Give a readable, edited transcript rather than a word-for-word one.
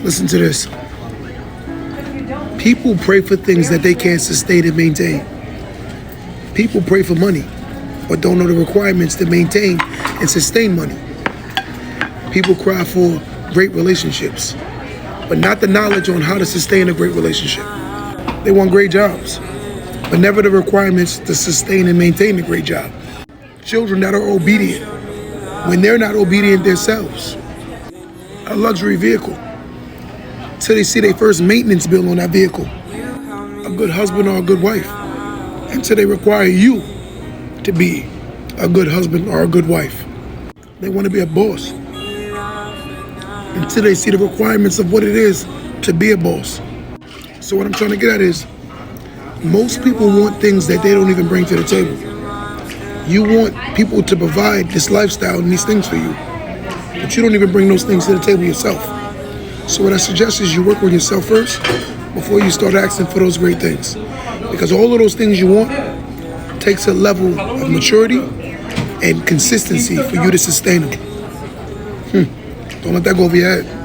Listen to this. People pray for things that they can't sustain and maintain. People pray for money, but don't know the requirements to maintain and sustain money. People cry for great relationships, but not the knowledge on how to sustain a great relationship. They want great jobs, but never the requirements to sustain and maintain a great job. Children that are obedient when they're not obedient themselves. A luxury vehicle till they see their first maintenance bill on that vehicle. A good husband or a good wife until they require you to be a good husband or a good wife. They want to be a boss until they see the requirements of what it is to be a boss. So what I'm trying to get at is, most people want things that they don't even bring to the table. You want people to provide this lifestyle and these things for you, but you don't even bring those things to the table yourself. So what I suggest is you work on yourself first before you start asking for those great things. Because all of those things you want takes a level of maturity and consistency for you to sustain them. Don't let that go over your head.